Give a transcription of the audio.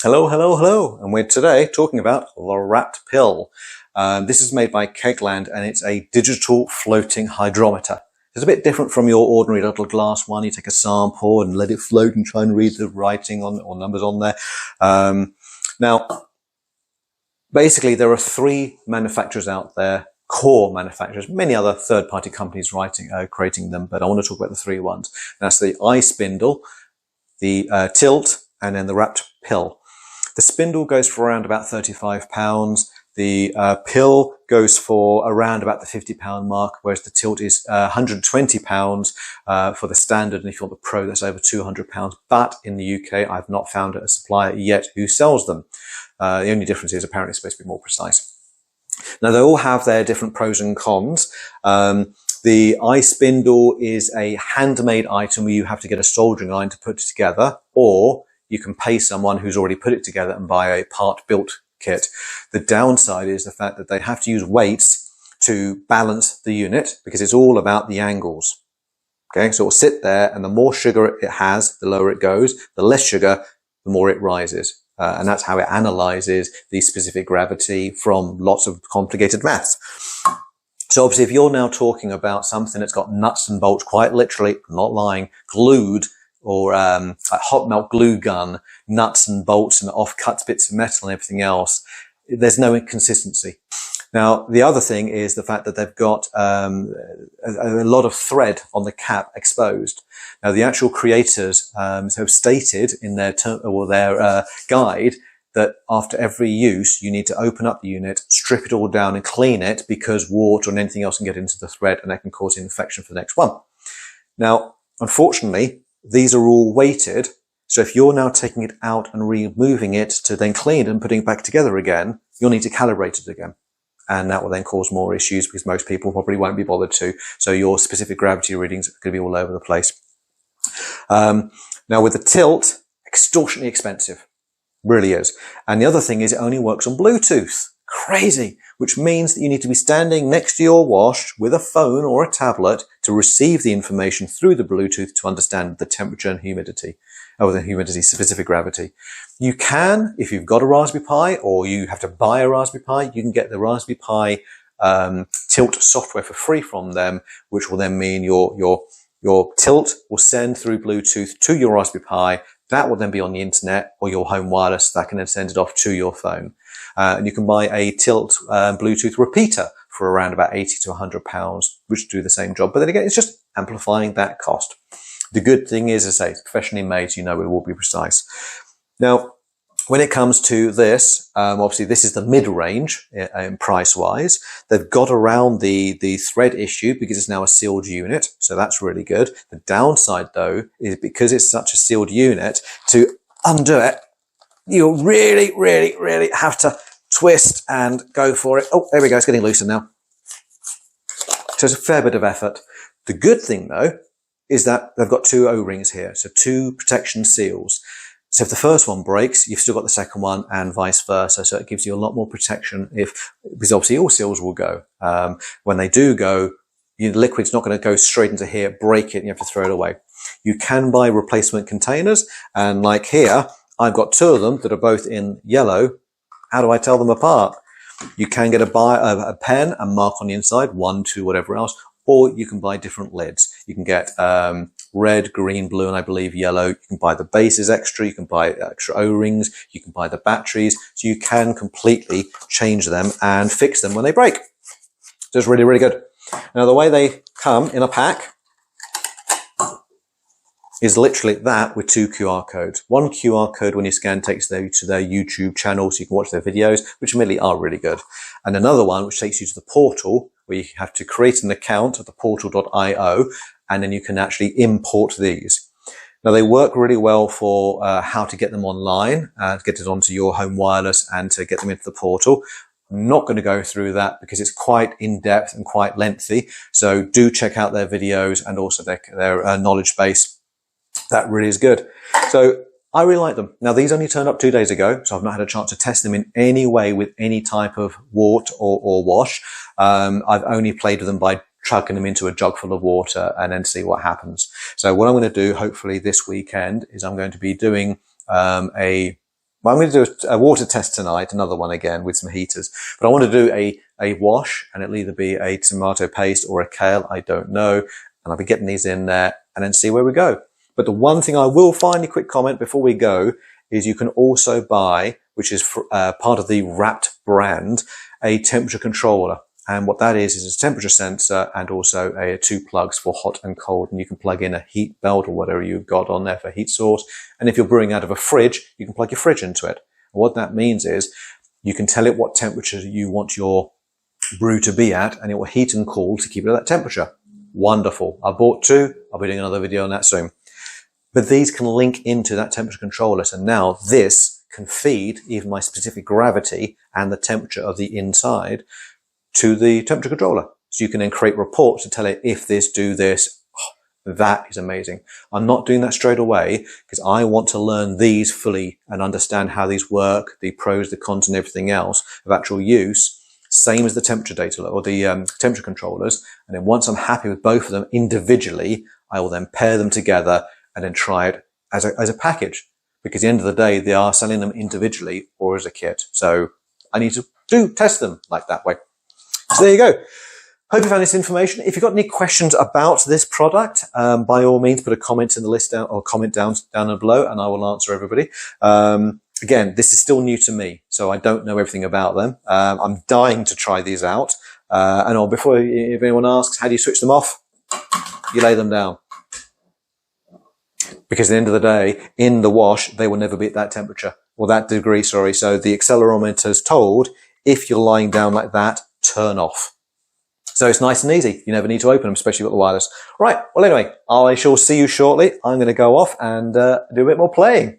Hello, hello, hello, and we're today talking about the RAPT Pill. This is made by KegLand and it's a digital floating hydrometer. It's a bit different from your ordinary little glass one. You take a sample and let it float and try and read the writing on or numbers on there. Now, basically there are three manufacturers out there, core manufacturers, many other third-party companies creating them, but I want to talk about the three ones. That's the iSpindel, the Tilt, and then the RAPT Pill. The spindle goes for around about £35. The pill goes for around about the £50 mark, whereas the tilt is £120 for the standard, and if you want the pro, that's over £200. But in the UK, I've not found a supplier yet who sells them. The only difference is apparently it's supposed to be more precise. Now, they all have their different pros and cons. The iSpindel is a handmade item where you have to get a soldering iron to put it together, or you can pay someone who's already put it together and buy a part-built kit. The downside is the fact that they have to use weights to balance the unit because it's all about the angles. Okay, so it'll sit there, and the more sugar it has, the lower it goes. The less sugar, the more it rises. And that's how it analyzes the specific gravity from lots of complicated maths. So obviously, if you're now talking about something that's got nuts and bolts, quite literally, not lying, glued, or a hot melt glue gun, nuts and bolts and off-cut bits of metal and everything else, there's no inconsistency. Now, the other thing is the fact that they've got a lot of thread on the cap exposed. Now, the actual creators have stated in their guide that after every use, you need to open up the unit, strip it all down and clean it, because water and anything else can get into the thread and that can cause infection for the next one. Now, unfortunately, these are all weighted, so if you're now taking it out and removing it to then clean it and putting it back together again, you'll need to calibrate it again. And that will then cause more issues because most people probably won't be bothered to. So your specific gravity readings are going to be all over the place. Now with the tilt, extortionately expensive. Really is. And the other thing is it only works on Bluetooth. Crazy. Which means that you need to be standing next to your wash with a phone or a tablet to receive the information through the Bluetooth to understand the temperature and humidity, or the humidity specific gravity. You can, if you've got a Raspberry Pi or you have to buy a Raspberry Pi, you can get the Raspberry Pi Tilt software for free from them, which will then mean your Tilt will send through Bluetooth to your Raspberry Pi. That will then be on the internet or your home wireless that can then send it off to your phone. And you can buy a Tilt Bluetooth repeater for around about £80 to £100, which do the same job. But then again, it's just amplifying that cost. The good thing is, as I say, it's professionally made, so you know it will be precise. Now, when it comes to this, obviously this is the mid-range price-wise. They've got around the thread issue because it's now a sealed unit, so that's really good. The downside, though, is because it's such a sealed unit, to undo it, you really, really, really have to twist and go for it. Oh, there we go. It's getting looser now. So it's a fair bit of effort. The good thing, though, is that they've got two O-rings here, so two protection seals. So if the first one breaks, you've still got the second one and vice versa. So it gives you a lot more protection because obviously all seals will go. When they do go, the liquid's not going to go straight into here, break it, and you have to throw it away. You can buy replacement containers, and like here, I've got two of them that are both in yellow. How do I tell them apart? You can get a pen and mark on the inside, 1, 2, whatever else, or you can buy different lids. You can get red, green, blue, and I believe yellow. You can buy the bases extra. You can buy extra O-rings. You can buy the batteries. So you can completely change them and fix them when they break. So it's really, really good. Now, the way they come in a pack is literally that with two QR codes. One QR code when you scan takes you to their YouTube channel so you can watch their videos, which admittedly are really good. And another one which takes you to the portal where you have to create an account at the portal.io, and then you can actually import these. Now, they work really well for how to get them online, to get it onto your home wireless and to get them into the portal. I'm not going to go through that because it's quite in-depth and quite lengthy. So do check out their videos and also their knowledge base. That really is good. So I really like them. Now, these only turned up 2 days ago, so I've not had a chance to test them in any way with any type of wart or wash. I've only played with them by chucking them into a jug full of water and then see what happens. So what I'm going to do, hopefully this weekend, is I'm going to be doing a Well, I'm going to do a water test tonight, another one again with some heaters. But I want to do a wash, and it'll either be a tomato paste or a kale, I don't know. And I'll be getting these in there and then see where we go. But the one thing I will finally quick comment before we go is you can also buy, which is part of the RAPT brand, a temperature controller. And what that is a temperature sensor and also two plugs for hot and cold. And you can plug in a heat belt or whatever you've got on there for heat source. And if you're brewing out of a fridge, you can plug your fridge into it. And what that means is you can tell it what temperature you want your brew to be at, and it will heat and cool to keep it at that temperature. Wonderful. I bought two. I'll be doing another video on that soon. But these can link into that temperature controller. So now this can feed even my specific gravity and the temperature of the inside to the temperature controller. So you can then create reports to tell it if this, do this. Oh, that is amazing. I'm not doing that straight away because I want to learn these fully and understand how these work, the pros, the cons and everything else of actual use. Same as the temperature data or the temperature controllers. And then once I'm happy with both of them individually, I will then pair them together and then try it as a package. Because at the end of the day, they are selling them individually or as a kit. So I need to test them like that way. So there you go. Hope you found this information. If you've got any questions about this product, by all means, put a comment in the list down or comment down below and I will answer everybody. Again, this is still new to me, so I don't know everything about them. I'm dying to try these out. And before, if anyone asks, how do you switch them off? You lay them down. Because at the end of the day, in the wash, they will never be at that temperature or that degree, sorry. So the accelerometer is told, if you're lying down like that, turn off. So it's nice and easy. You never need to open them, especially with the wireless. Right. Well, anyway, I shall see you shortly. I'm going to go off and do a bit more playing.